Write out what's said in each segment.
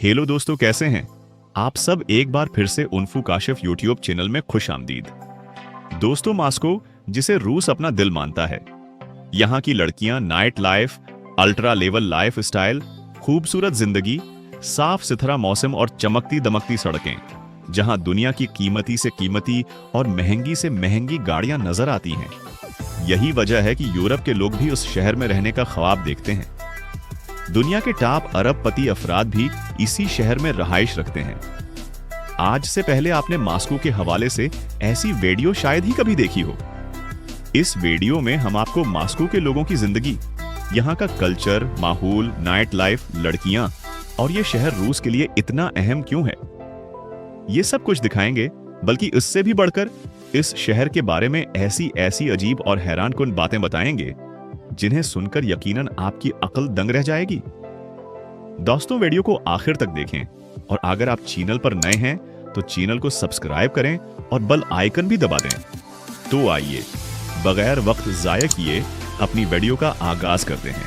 Hello दोस्तों, कैसे हैं आप सब। एक बार फिर से उन्फू काशिफ यूट्यूब चैनल में खुश आमदीद। दोस्तों, मॉस्को जिसे रूस अपना दिल मानता है, यहाँ की लड़कियां night life, ultra level life style, खूबसूरत जिंदगी, साफ सुथरा मौसम और चमकती दमकती सड़कें, जहां दुनिया की कीमती से कीमती और महंगी से महंगी गाड़ियां नजर आती हैं। यही वजह है कि यूरोप के लोग भी उस शहर में रहने का ख्वाब देखते हैं। दुनिया के टॉप अरबपति अफराद भी इसी शहर में रहाइश रखते हैं। आज से पहले आपने मॉस्को के हवाले से ऐसी वीडियो शायद ही कभी देखी हो। इस वीडियो में हम आपको मॉस्को के लोगों की जिंदगी, यहाँ का कल्चर, माहौल, नाइट लाइफ, लड़कियां और ये शहर रूस के लिए इतना अहम क्यों है, ये सब कुछ दिखाएंगे। बल्कि इससे भी बढ़कर इस शहर के बारे में ऐसी ऐसी अजीब और हैरानकुन बातें बताएंगे जिन्हें सुनकर यकीनन आपकी अक्ल दंग रह जाएगी। दोस्तों, वीडियो को आखिर तक देखें और अगर आप चैनल पर नए हैं तो चैनल को सब्सक्राइब करें और बेल आइकन भी दबा दें। तो आइए बगैर वक्त जाया किए अपनी वीडियो का आगाज करते हैं।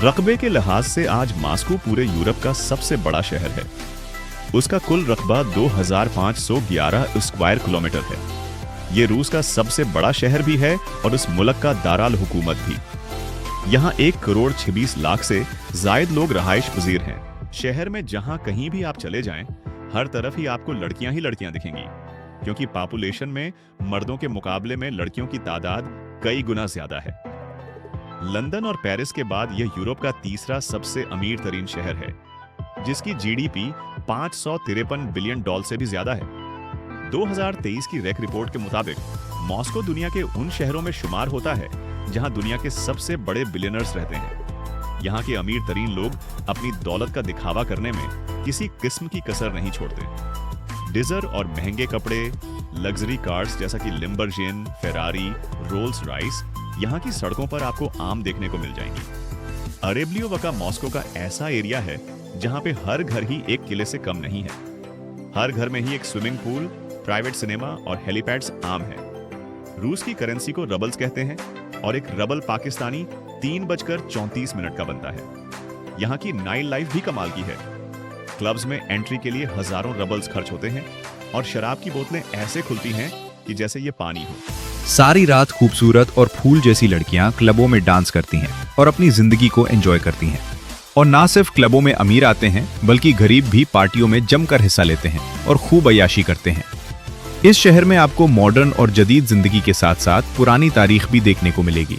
रकबे के लिहाज से आज मॉस्को पूरे यूरोप का सबसे बड़ा शहर है। उसका कुल रकबा 2511 स्क्वायर किलोमीटर है। ये रूस का सबसे बड़ा शहर भी है और उस मुल्क का दाराल हुकूमत भी। यहाँ 1,26,00,000 से जायद लोग रहाइश पजीर हैं। शहर में जहाँ कहीं भी आप चले जाएं, हर तरफ ही आपको लड़कियां ही लड़कियां दिखेंगी, क्योंकि पॉपुलेशन में मर्दों के मुकाबले में लड़कियों की तादाद कई गुना ज्यादा है। लंदन और पेरिस के बाद यह यूरोप का तीसरा सबसे अमीर तरीन शहर है, जिसकी जीडीपी $553 बिलियन से भी ज्यादा है। 2023 की रेक रिपोर्ट के मुताबिक मॉस्को दुनिया के उन शहरों में शुमार होता है जहां दुनिया के सबसे बड़े बिलियनर्स रहते हैं। यहाँ के अमीर तरीन लोग अपनी दौलत का दिखावा करने में किसी किस्म की कसर नहीं छोड़ते। डिजर और महंगे कपड़े, लग्जरी कार्स जैसा कि लिम्बरजेन, फेरारी, रोल्स रॉयस यहाँ की सड़कों पर आपको आम देखने को मिल जाएंगी। अरेब्लियोवा मॉस्को का ऐसा एरिया है जहाँ पे हर घर ही एक किले से कम नहीं है। हर घर में ही एक स्विमिंग पूल, प्राइवेट सिनेमा और हेलीपैड्स आम है। रूस की करेंसी को रबल्स कहते हैं और एक रबल पाकिस्तानी 3:34 का बनता है। यहाँ की नाइट लाइफ भी कमाल की है। क्लब्स में एंट्री के लिए हजारों रबल्स खर्च होते हैं और शराब की बोतलें ऐसे खुलती हैं कि जैसे ये पानी हो। सारी रात खूबसूरत और फूल जैसी लड़कियां क्लबों में डांस करती हैं और अपनी जिंदगी को एंजॉय करती हैं। और ना सिर्फ क्लबों में अमीर आते हैं, बल्कि गरीब भी पार्टियों में जमकर हिस्सा लेते हैं और खूब अय्याशी करते हैं। इस शहर में आपको मॉडर्न और जदीद जिंदगी के साथ साथ पुरानी तारीख भी देखने को मिलेगी।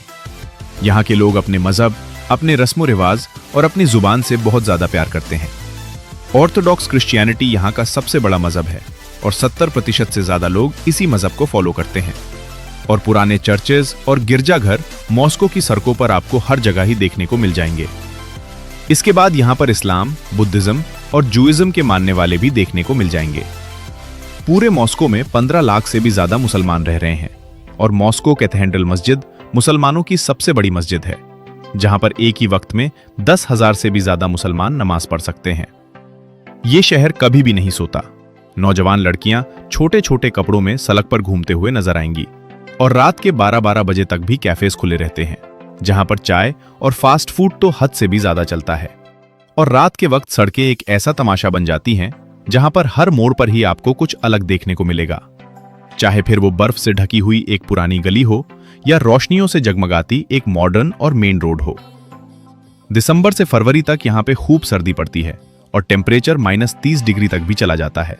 यहाँ के लोग अपने मजहब, अपने रस्म रिवाज और अपनी जुबान से बहुत ज्यादा प्यार करते हैं। ऑर्थोडॉक्स क्रिश्चियनिटी यहाँ का सबसे बड़ा मजहब है और 70% से ज्यादा लोग इसी मजहब को फॉलो करते हैं। और पुराने चर्चेज और गिरजाघर मॉस्को की सड़कों पर आपको हर जगह ही देखने को मिल जाएंगे। इसके बाद यहाँ पर इस्लाम, बुद्धिज्म और जूइज्म के मानने वाले भी देखने को मिल जाएंगे। पूरे मॉस्को में 15 लाख से भी ज्यादा मुसलमान रह रहे हैं और मॉस्को कैथेड्रल मस्जिद मुसलमानों की सबसे बड़ी मस्जिद है, जहां पर एक ही वक्त में 10,000 से भी ज्यादा मुसलमान नमाज पढ़ सकते हैं। ये शहर कभी भी नहीं सोता। नौजवान लड़कियां छोटे छोटे कपड़ों में सड़क पर घूमते हुए नजर आएंगी और रात के 12-12 बजे तक भी कैफेज खुले रहते हैं, जहां पर चाय और फास्ट फूड तो हद से भी ज्यादा चलता है। और रात के वक्त सड़कें एक ऐसा तमाशा बन जाती हैं जहां पर हर मोड़ पर ही आपको कुछ अलग देखने को मिलेगा, चाहे फिर वो बर्फ से ढकी हुई एक पुरानी गली हो या रोशनियों से जगमगाती एक मॉडर्न और मेन रोड हो। दिसंबर से फरवरी तक यहाँ पे खूब सर्दी पड़ती है और टेम्परेचर -30 डिग्री तक भी चला जाता है।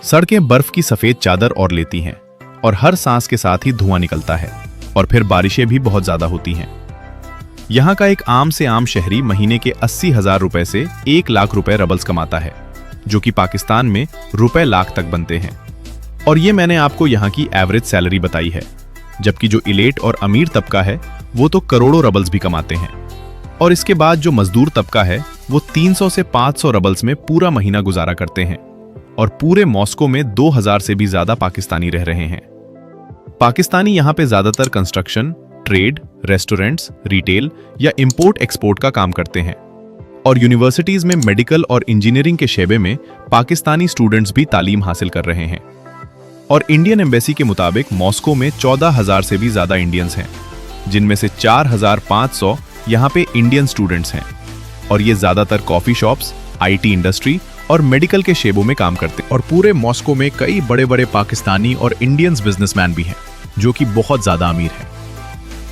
सड़कें बर्फ की सफेद चादर ओढ़ लेती हैं और हर सांस के साथ ही धुआं निकलता है और फिर बारिशें भी बहुत ज्यादा होती हैं। यहाँ का एक आम से आम शहरी महीने के 80,000 रुपए से 1 लाख रुपए रबल्स कमाता है, जो कि पाकिस्तान में रुपए लाख तक बनते हैं। और ये मैंने आपको यहाँ की एवरेज सैलरी बताई है, जबकि जो इलेट और अमीर तबका है वो तो करोड़ों रबल्स भी कमाते हैं। और इसके बाद जो मजदूर तबका है वो 300 से 500 रबल्स में पूरा महीना गुजारा करते हैं। और पूरे मॉस्को में 2,000 से भी ज्यादा पाकिस्तानी रह रहे हैं। पाकिस्तानी यहाँ पे ज्यादातर कंस्ट्रक्शन, ट्रेड, रेस्टोरेंट्स, रिटेल या इंपोर्ट एक्सपोर्ट का काम करते हैं। और यूनिवर्सिटीज में मेडिकल और इंजीनियरिंग के शोबे में पाकिस्तानी स्टूडेंट्स भी तालीम हासिल कर रहे हैं। और इंडियन एम्बेसी के मुताबिक मॉस्को में 14,000 से भी ज्यादा इंडियंस हैं, जिनमें से 4,500 यहाँ पे इंडियन स्टूडेंट्स हैं। और ये ज्यादातर कॉफी शॉप्स, आईटी इंडस्ट्री और मेडिकल के शेबों में काम करते हैं। और पूरे मॉस्को में कई बड़े बड़े पाकिस्तानी और इंडियंस बिजनेसमैन भी हैं जो कि बहुत ज्यादा अमीर हैं।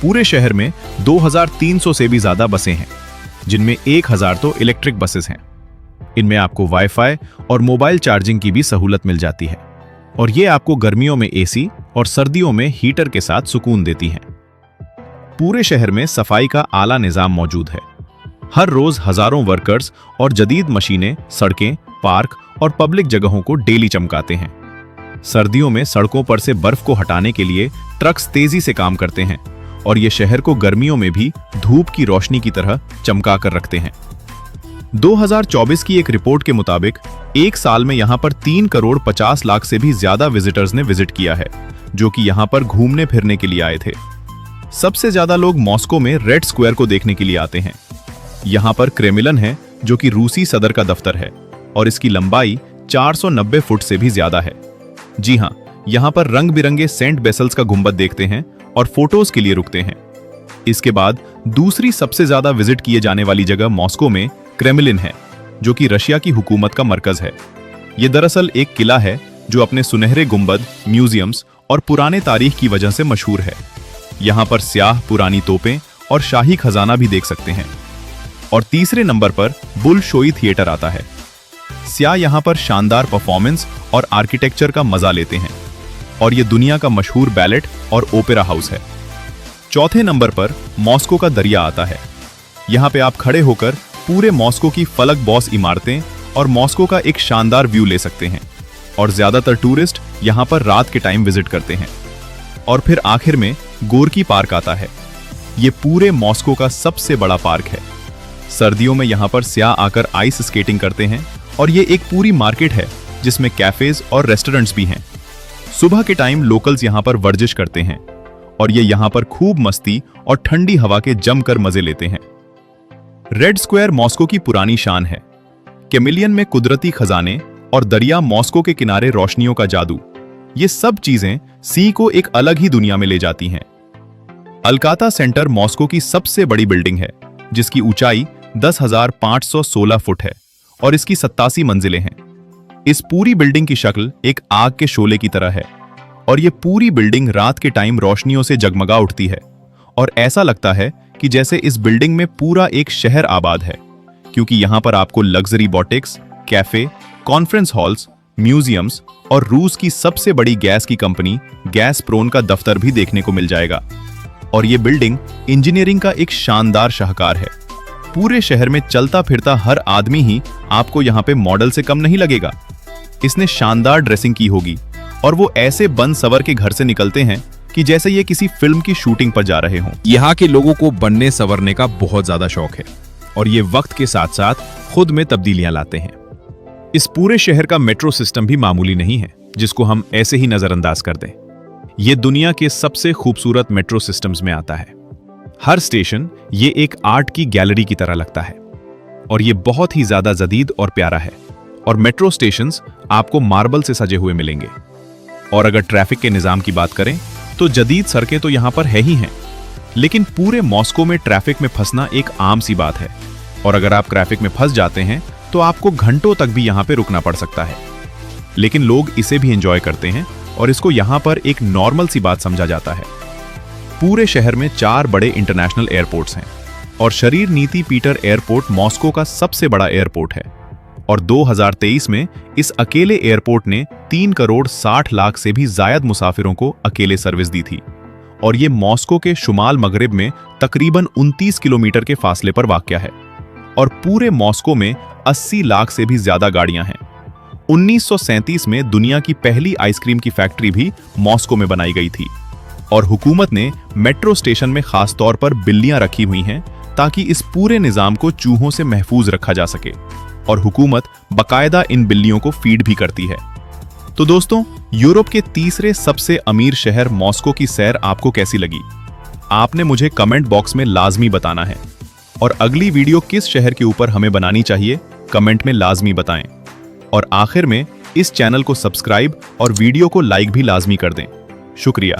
पूरे शहर में 2300 से भी ज्यादा बसें हैं, जिनमें 1000 तो इलेक्ट्रिक बसेस हैं। इनमें आपको वाईफाई और मोबाइल चार्जिंग की भी सहूलत मिल जाती है, और ये आपको गर्मियों में एसी और सर्दियों में हीटर के साथ सुकून देती हैं। पूरे शहर में सफाई का आला निजाम मौजूद है। हर रोज हजारों वर्कर्स और जदीद मशीनें सड़कें, पार्क और पब्लिक जगहों को डेली चमकाते हैं। सर्दियों में सड़कों पर से बर्फ को हटाने के लिए ट्रक्स तेजी से काम करते हैं, और ये शहर को गर्मियों में भी धूप की रोशनी की तरह चमका कर रखते हैं। 2024 की एक रिपोर्ट के मुताबिक एक साल में यहां पर 3 करोड़ 50 लाख से भी ज्यादा विजिटर्स ने विजिट किया है, जो कि यहां पर घूमने फिरने के लिए आए थे। सबसे ज्यादा लोग मॉस्को में रेड स्क्वायर को देखने के लिए आते हैं। यहां पर क्रेमलिन है, जो कि रूसी सदर का दफ्तर है, और इसकी लंबाई 490 फुट से भी ज्यादा है। जी हां, यहां पर रंग बिरंगे सेंट बेसल्स का गुंबद देखते हैं और फोटोज के लिए रुकते हैं। इसके बाद दूसरी सबसे ज्यादा विजिट किए जाने वाली जगह मॉस्को में क्रेमलिन है, जो कि रशिया की हुकूमत का मरकज है। यह दरअसल एक किला है जो अपने सुनहरे गुंबद, म्यूजियम्स और पुराने तारीख की वजह से मशहूर है। यहां पर स्याह पुरानी तोपें और शाही खजाना भी देख सकते हैं। और तीसरे नंबर पर बुलशोई थिएटर आता है। स्याह यहां पर शानदार परफॉर्मेंस और आर्किटेक्चर का मजा लेते हैं, और यह दुनिया का मशहूर बैलेट और ओपेरा हाउस है। चौथे नंबर पर मॉस्को का दरिया आता है। यहां पे आप खड़े होकर पूरे मॉस्को की फलक बॉस इमारतें और मॉस्को का एक शानदार व्यू ले सकते हैं, और ज्यादातर टूरिस्ट यहां पर रात के टाइम विजिट करते हैं। और फिर आखिर में गोर्की पार्क आता है। ये पूरे मॉस्को का सबसे बड़ा पार्क है। सर्दियों में यहां पर स्याह आकर आइस स्केटिंग करते हैं, और ये एक पूरी मार्केट है जिसमें कैफेज और रेस्टोरेंट्स भी हैं। सुबह के टाइम लोकल्स यहां पर वर्जिश करते हैं, और ये यहां पर खूब मस्ती और ठंडी हवा के जमकर मजे लेते हैं। रेड स्क्वायर मॉस्को की पुरानी शान है। कैमिलियन में कुदरती खजाने और दरिया, मॉस्को के किनारे रोशनियों का जादू, ये सब चीजें सी को एक अलग ही दुनिया में ले जाती हैं। अलकाता सेंटर मॉस्को की सबसे बड़ी बिल्डिंग है, जिसकी ऊंचाई 10,516 फुट है और इसकी 87 मंजिलें हैं। इस पूरी बिल्डिंग की शक्ल एक आग के शोले की तरह है, और ये पूरी बिल्डिंग रात के टाइम रोशनियों से जगमगा उठती है, और ऐसा लगता है कि जैसे इस बिल्डिंग में पूरा एक शहर आबाद है, क्योंकि यहां पर आपको luxury boutiques, cafe, conference halls, museums और रूस की सबसे बड़ी गैस की कंपनी गैसप्रोम का दफ्तर भी देखने को मिल जाएगा। और ये बिल्डिंग इंजीनियरिंग का एक शानदार शाहकार है। पूरे शहर में चलता फिरता हर आदमी ही आपको यहाँ पे मॉडल से कम नहीं लगेगा। इसने शानदार ड्रेसिंग की होगी, और वो ऐसे बन सवर के घर से निकलते हैं कि जैसे ये किसी फिल्म की शूटिंग पर जा रहे हों। यहाँ के लोगों को बनने संवरने का बहुत ज्यादा शौक है, और ये वक्त के साथ साथ खुद में तब्दीलियां लाते हैं। इस पूरे शहर का मेट्रो सिस्टम भी मामूली नहीं है, जिसको हम ऐसे ही नजरअंदाज कर दें। ये दुनिया के सबसे खूबसूरत मेट्रो सिस्टम्स में आता है। हर स्टेशन ये एक आर्ट की गैलरी की तरह लगता है, और ये बहुत ही ज्यादा जदीद और प्यारा है। और मेट्रो स्टेशंस आपको मार्बल से सजे हुए मिलेंगे। और अगर ट्रैफिक के निजाम की बात करें तो जदीद सड़कें तो यहां पर है ही हैं, लेकिन पूरे मॉस्को में ट्रैफिक में फंसना एक आम सी बात है। और अगर आप ट्रैफिक में फंस जाते हैं तो आपको घंटों तक भी यहां पे रुकना पड़ सकता है। लेकिन लोग इसे भी एंजॉय करते हैं, और इसको यहां पर एक नॉर्मल सी बात समझा जाता है। पूरे शहर में 4 बड़े इंटरनेशनल एयरपोर्ट्स हैं, और शरीर नीति पीटर एयरपोर्ट मॉस्को का सबसे बड़ा एयरपोर्ट है। और 2023 में इस अकेले एयरपोर्ट ने 3 करोड़ 60 लाख से भी ज्यादा मुसाफिरों को अकेले सर्विस दी थी। और ये मॉस्को के शुमाल मगरिब में तकरीबन 29 किलोमीटर के फासले पर वाक़या है। और पूरे मॉस्को में 80 लाख से भी ज्यादा गाड़ियां हैं। 1937 में दुनिया की पहली आइसक्रीम की फैक्ट्री भी मॉस्को में बनाई गई थी। और हुकूमत ने मेट्रो स्टेशन में खास तौर पर बिल्लियां रखी हुई हैं, ताकि इस पूरे निजाम को चूहों से महफूज रखा जा सके। और हुकूमत बाकायदा इन बिल्लियों को फीड भी करती है। तो दोस्तों, यूरोप के तीसरे सबसे अमीर शहर मॉस्को की सैर आपको कैसी लगी? आपने मुझे कमेंट बॉक्स में लाजमी बताना है। और अगली वीडियो किस शहर के ऊपर हमें बनानी चाहिए, कमेंट में लाजमी बताएं। और आखिर में इस चैनल को सब्सक्राइब और वीडियो को लाइक भी लाजमी कर दें। शुक्रिया।